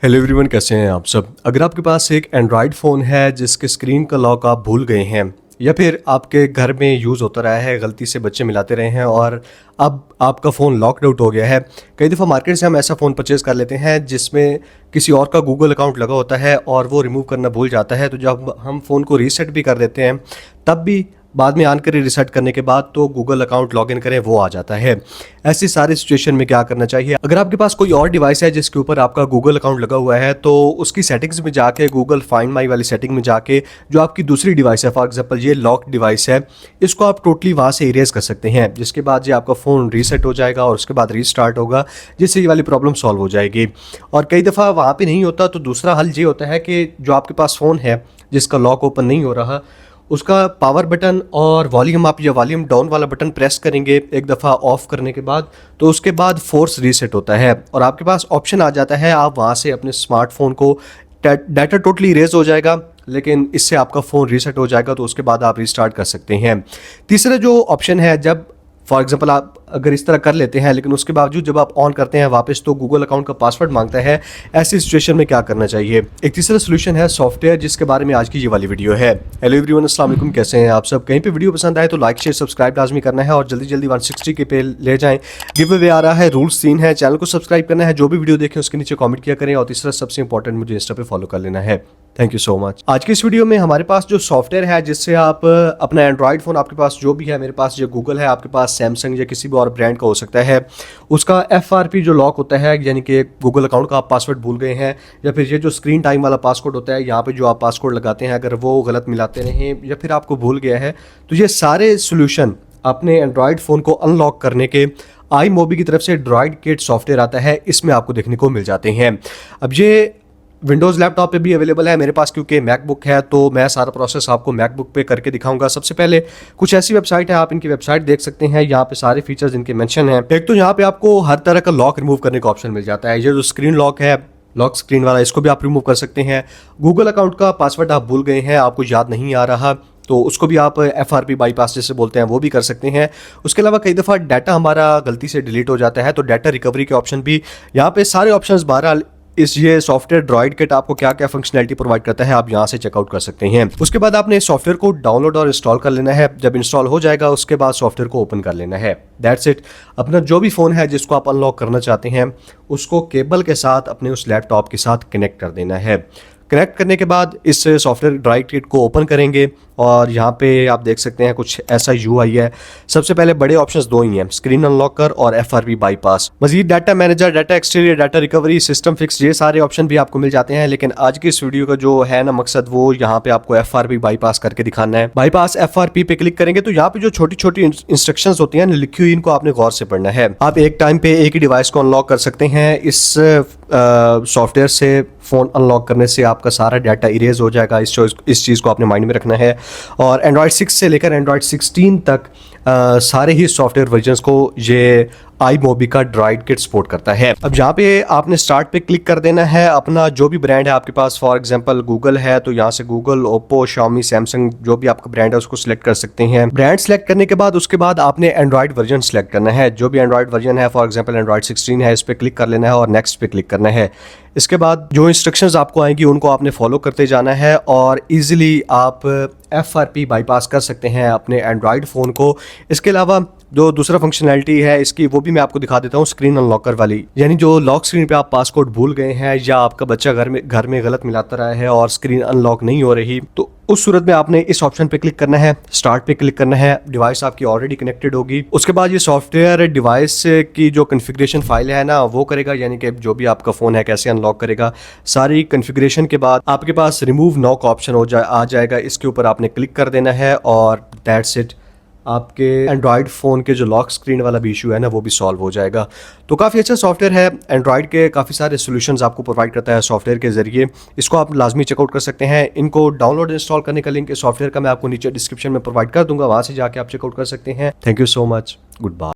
Hello everyone, कैसे हैं आप सब। अगर आपके पास एक एंड्रॉयड फ़ोन है जिसके स्क्रीन का लॉक आप भूल गए हैं या फिर आपके घर में यूज़ होता रहा है, गलती से बच्चे मिलाते रहे हैं और अब आपका फ़ोन लॉकड आउट हो गया है। कई दफ़ा मार्केट से हम ऐसा फ़ोन परचेज़ कर लेते हैं जिसमें किसी और का गूगल अकाउंट लगा होता है और वो रिमूव करना भूल जाता है। तो जब हम फ़ोन को रीसेट भी कर देते हैं तब भी बाद में आकर रीसेट करने के बाद तो गूगल अकाउंट लॉगिन करें वो आ जाता है। ऐसी सारी सिचुएशन में क्या करना चाहिए? अगर आपके पास कोई और डिवाइस है जिसके ऊपर आपका गूगल अकाउंट लगा हुआ है तो उसकी सेटिंग्स में जाके गूगल फाइंड माई वाली सेटिंग में जाके जो आपकी दूसरी डिवाइस है, फॉर एग्जांपल ये लॉक डिवाइस है, इसको आप टोटली वहाँ से इरेज कर सकते हैं, जिसके बाद ये आपका फ़ोन रीसेट हो जाएगा और उसके बाद रीस्टार्ट होगा, जिससे ये वाली प्रॉब्लम सॉल्व हो जाएगी। और कई दफ़ा वहाँ पर नहीं होता तो दूसरा हल ये होता है कि जो आपके पास फ़ोन है जिसका लॉक ओपन नहीं हो रहा, उसका पावर बटन और वॉल्यूम अप या वॉल्यूम डाउन वाला बटन प्रेस करेंगे एक दफ़ा ऑफ करने के बाद, तो उसके बाद फोर्स रीसेट होता है और आपके पास ऑप्शन आ जाता है, आप वहाँ से अपने स्मार्टफोन को डाटा टोटली इरेज हो जाएगा, लेकिन इससे आपका फ़ोन रीसेट हो जाएगा तो उसके बाद आप रिस्टार्ट कर सकते हैं। तीसरा जो ऑप्शन है, जब फॉर एग्जांपल आप अगर इस तरह कर लेते हैं लेकिन उसके बावजूद जब आप ऑन करते हैं वापस तो गूगल अकाउंट का पासवर्ड मांगता है, ऐसी सिचुएशन में क्या करना चाहिए? एक तीसरा सोल्यूशन है सॉफ्टवेयर, जिसके बारे में आज की ये वाली वीडियो है। हेलो एवरीवन, अस्सलाम वालेकुम, कैसे हैं आप सब। कहीं पे वीडियो पसंद आए तो लाइक शेयर सब्सक्राइब लाजमी करना है और जल्दी जल्दी 160 के पे ले जाएं। गिव अवे आ रहा है, रूल्स 3 है, चैनल को सब्सक्राइब करना है, जो भी वीडियो देखें उसके नीचे कॉमेंट किया करें और तीसरा सबसे इंपॉर्टेंट, मुझे इंस्टा पे फॉलो कर लेना है। Thank you so much. आज की इस वीडियो में हमारे पास जो सॉफ्टवेयर है जिससे आप अपना एंड्रॉयड फ़ोन, आपके पास जो भी है, मेरे पास जो गूगल है, आपके पास सैमसंग या किसी भी और ब्रांड का हो सकता है, उसका FRP जो लॉक होता है, यानी कि गूगल अकाउंट का आप पासवर्ड भूल गए हैं या फिर ये जो स्क्रीन टाइम वाला पासवर्ड होता है, यहाँ पे जो आप पासवर्ड लगाते हैं, अगर वो गलत मिलाते रहें या फिर आपको भूल गया है, तो ये सारे सोल्यूशन अपने एंड्रॉयड फ़ोन को अनलॉक करने के iMobi की तरफ से ड्रॉइड किट सॉफ्टवेयर आता है, इसमें आपको देखने को मिल जाते हैं। अब ये विंडोज़ लैपटॉप पे भी अवेलेबल है, मेरे पास क्योंकि मैकबुक है तो मैं सारा प्रोसेस आपको मैकबुक पे करके दिखाऊंगा। सबसे पहले कुछ ऐसी वेबसाइट है, आप इनकी वेबसाइट देख सकते हैं, यहाँ पे सारे फीचर्स इनके मेंशन हैं। एक तो यहाँ पे आपको हर तरह का लॉक रिमूव करने का ऑप्शन मिल जाता है। ये जो स्क्रीन लॉक है, लॉक स्क्रीन वाला, इसको भी आप रिमूव कर सकते हैं। गूगल अकाउंट का पासवर्ड आप भूल गए हैं, आपको याद नहीं आ रहा, तो उसको भी आप FRP बाईपास जैसे बोलते हैं वो भी कर सकते हैं। उसके अलावा कई दफ़ा डाटा हमारा गलती से डिलीट हो जाता है तो डाटा रिकवरी के ऑप्शन भी यहाँ पे सारे ऑप्शंस 12 इस ये सॉफ्टवेयर ड्रॉइड किट आपको क्या क्या फंक्शनैलिटी प्रोवाइड करता है, आप यहाँ से चेकआउट कर सकते हैं। उसके बाद आपने इस सॉफ्टवेयर को डाउनलोड और इंस्टॉल कर लेना है। जब इंस्टॉल हो जाएगा उसके बाद सॉफ्टवेयर को ओपन कर लेना है। That's it. अपना जो भी फ़ोन है जिसको आप अनलॉक करना चाहते हैं उसको केबल के साथ अपने उस लैपटॉप के साथ कनेक्ट कर देना है। कनेक्ट करने के बाद इस सॉफ्टवेयर ड्राइव किट को ओपन करेंगे और यहाँ पे आप देख सकते हैं कुछ ऐसा UI है। सबसे पहले बड़े ऑप्शंस दो ही हैं, स्क्रीन अनलॉकर और FRP बाईपास। मजीद data manager, data exchange, data recovery, system fix, ये सारे ऑप्शन भी आपको मिल जाते हैं। लेकिन आज की इस वीडियो का जो है ना मकसद, वो यहाँ पे आपको FRP बाईपास करके दिखाना है। बाईपास FRP पे क्लिक करेंगे तो यहाँ पे जो छोटी छोटी इंस्ट्रक्शंस होती हैं लिखी हुई, इनको आपने गौर से पढ़ना है। आप एक टाइम पे एक ही डिवाइस को अनलॉक कर सकते हैं। इस सॉफ्टवेयर से फ़ोन अनलॉक करने से आपका सारा डाटा इरेज हो जाएगा। इस चीज़ को आपने माइंड में रखना है। और एंड्रॉयड 6 से लेकर एंड्रॉयड 16 तक सारे ही सॉफ्टवेयर वर्जन्स को ये iMobi का ड्रॉइड किट सपोर्ट करता है। अब यहाँ पे आपने स्टार्ट पे क्लिक कर देना है। अपना जो भी ब्रांड है आपके पास, फॉर एग्जांपल गूगल है तो यहाँ से गूगल, ओप्पो, शाओमी, सैमसंग, जो भी आपका ब्रांड है उसको सिलेक्ट कर सकते हैं। ब्रांड सेलेक्ट करने के बाद उसके बाद आपने एंड्रॉयड वर्जन सेलेक्ट करना है। जो भी एंड्रॉयड वर्जन है, फॉर एग्जाम्पल एंड्रॉयड 16 है, इस पर क्लिक कर लेना है और नेक्स्ट पे क्लिक करना है। इसके बाद जो इंस्ट्रक्शंस आपको आएंगी उनको आपने फॉलो करते जाना है और इजीली आप FRP बाईपास कर सकते हैं अपने एंड्रॉयड फ़ोन को। इसके अलावा जो दूसरा फंक्शनैलिटी है इसकी, वो भी मैं आपको दिखा देता हूँ, स्क्रीन अनलॉकर वाली, यानी जो लॉक स्क्रीन पे आप पासकोड भूल गए हैं या आपका बच्चा घर में गलत मिलाता रहा है और स्क्रीन अनलॉक नहीं हो रही, तो उस सूरत में आपने इस ऑप्शन पे क्लिक करना है, स्टार्ट पे क्लिक करना है। डिवाइस आपकी ऑलरेडी कनेक्टेड होगी। उसके बाद ये सॉफ्टवेयर डिवाइस की जो कॉन्फ़िगरेशन फाइल है ना वो करेगा, यानी कि जो भी आपका फ़ोन है कैसे अनलॉक करेगा। सारी कॉन्फ़िगरेशन के बाद आपके पास रिमूव नॉ का ऑप्शन आ जाएगा। इसके ऊपर आपने क्लिक कर देना है और दैट्स इट। आपके एंड्रॉयड फ़ोन के जो लॉक स्क्रीन वाला भी इशू है ना वो भी सॉल्व हो जाएगा। तो काफ़ी अच्छा सॉफ्टवेयर है, एंड्रॉयड के काफ़ी सारे सॉल्यूशंस आपको प्रोवाइड करता है सॉफ्टवेयर के ज़रिए। इसको आप लाजमी चेकआउट कर सकते हैं। इनको डाउनलोड इंस्टॉल करने का लिंक इस सॉफ्टवेयर का मैं आपको नीचे डिस्क्रिप्शन में प्रोवाइड कर दूंगा, वहाँ से जाके आप चेकआउट कर सकते हैं। Thank you so much, good bye.